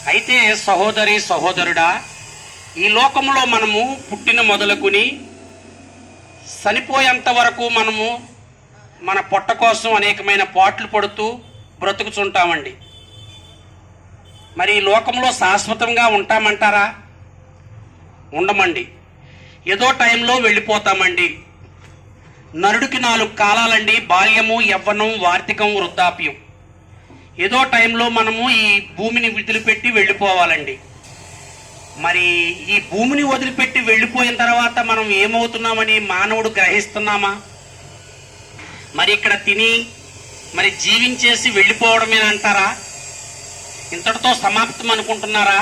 అయితే సహోదరి సహోదరుడా, ఈ లోకంలో మనము పుట్టిన మొదలుకుని చనిపోయేంత వరకు మనము మన పొట్ట కోసం అనేకమైన పాట్లు పడుతూ బ్రతుకుచుంటామండి. మరి ఈ లోకంలో శాశ్వతంగా ఉంటామంటారా? ఉండమండి. ఏదో టైంలో వెళ్ళిపోతామండి. నరుడికి 4 కాలాలండి: బాల్యము, యవ్వనం, వార్తికం, వృద్ధాప్యం. ఏదో టైంలో మనము ఈ భూమిని వదిలిపెట్టి వెళ్ళిపోవాలండి. మరి ఈ భూమిని వదిలిపెట్టి వెళ్ళిపోయిన తర్వాత మనం ఏమవుతున్నామని మానవుడు గ్రహిస్తున్నామా? మరి ఇక్కడ తిని మరి జీవించేసి వెళ్ళిపోవడమేనంటారా? ఇంతటితో సమాప్తం అనుకుంటున్నారా?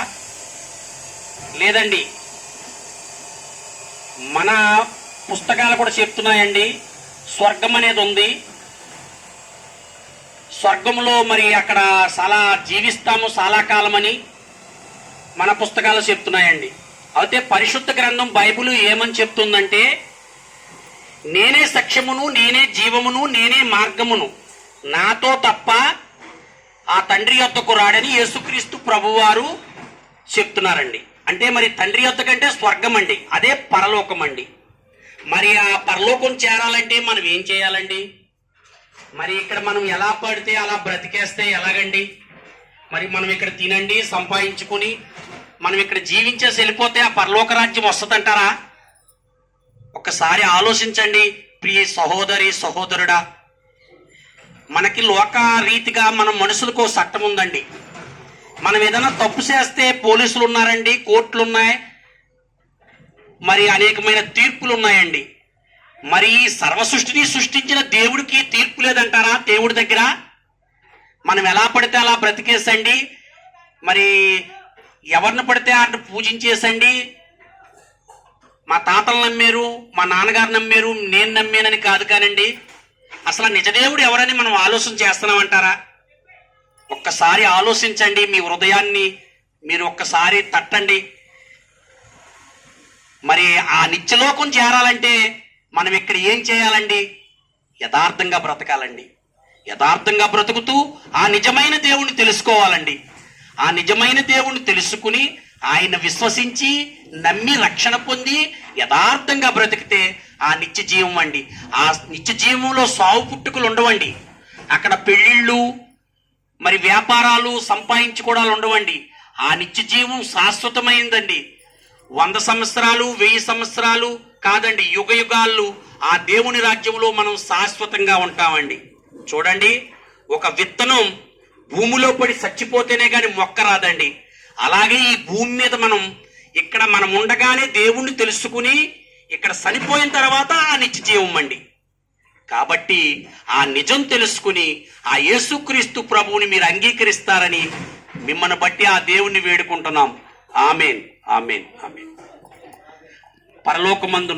లేదండి. మన పుస్తకాలు కూడా చెప్తున్నాయండి, స్వర్గం అనేది ఉంది. స్వర్గంలో మరి అక్కడ చాలా జీవిస్తాము, చాలా కాలమని మన పుస్తకాలు చెప్తున్నాయండి. అయితే పరిశుద్ధ గ్రంథం బైబిల్ ఏమని చెప్తుందంటే, నేనే సత్యమును, నేనే జీవమును, నేనే మార్గమును, నాతో తప్ప ఆ తండ్రి యొద్దకు రాడని యేసుక్రీస్తు ప్రభువారు చెప్తున్నారండి. అంటే మరి తండ్రి యొద్ద కంటే స్వర్గం అండి, అదే పరలోకం అండి. మరి ఆ పరలోకం చేరాలంటే మనం ఏం చేయాలండి? మరి ఇక్కడ మనం ఎలా పడితే అలా బ్రతికేస్తే ఎలాగండి? మరి మనం ఇక్కడ తినండి, సంపాదించుకుని మనం ఇక్కడ జీవించేసి వెళ్ళిపోతే ఆ పరలోక రాజ్యం వస్తుందంటారా? ఒక్కసారి ఆలోచించండి ప్రియ సహోదరి సహోదరుడా. మనకి లోక రీతిగా మన మనుషులకు చట్టం ఉందండి. మనం ఏదైనా తప్పు చేస్తే పోలీసులు ఉన్నారండి, కోర్టులు ఉన్నాయి, మరి అనేకమైన తీర్పులు ఉన్నాయండి. మరి సర్వ సృష్టిని సృష్టించిన దేవుడికి తీర్పు లేదంటారా? దేవుడి దగ్గర మనం ఎలా పడితే అలా బ్రతికేసండి, మరి ఎవరిని పడితే వాటిని పూజించేసండి. మా తాతలు నమ్మారు, మా నాన్నగారు నమ్మారు, నేను నమ్మానని కాదు కానండి. అసలు నిజదేవుడు ఎవరని మనం ఆలోచన చేస్తున్నామంటారా? ఒక్కసారి ఆలోచించండి, మీ హృదయాన్ని మీరు ఒక్కసారి తట్టండి. మరి ఆ నిత్యలోకం చేరాలంటే మనం ఇక్కడ ఏం చేయాలండి? యథార్థంగా బ్రతకాలండి. యథార్థంగా బ్రతుకుతూ ఆ నిజమైన దేవుణ్ణి తెలుసుకోవాలండి. ఆ నిజమైన దేవుణ్ణి తెలుసుకుని ఆయన విశ్వసించి నమ్మి రక్షణ పొంది యథార్థంగా బ్రతికితే ఆ నిత్య జీవం అండి. ఆ నిత్య జీవంలో సావు పుట్టుకలు ఉండవండి. అక్కడ పెళ్ళిళ్ళు, మరి వ్యాపారాలు, సంపాదించుకోవడాలు ఉండవండి. ఆ నిత్య జీవం శాశ్వతమైందండి. 100 సంవత్సరాలు, 1000 సంవత్సరాలు కాదండి, యుగ యుగాలు ఆ దేవుని రాజ్యంలో మనం శాశ్వతంగా ఉంటామండి. చూడండి, ఒక విత్తనం భూమిలో పడి చచ్చిపోతేనే కానీ మొక్క రాదండి. అలాగే ఈ భూమి మీద మనం ఉండగానే దేవుణ్ణి తెలుసుకుని ఇక్కడ చనిపోయిన తర్వాత ఆ నిత్య జీవం అండి. కాబట్టి ఆ నిజం తెలుసుకుని ఆ యేసుక్రీస్తు ప్రభువుని మీరు అంగీకరిస్తారని మిమ్మల్ని బట్టి ఆ దేవుణ్ణి వేడుకుంటున్నాం. ఆమేన్, ఆమేన్, ఆమేన్. పరలోకమందు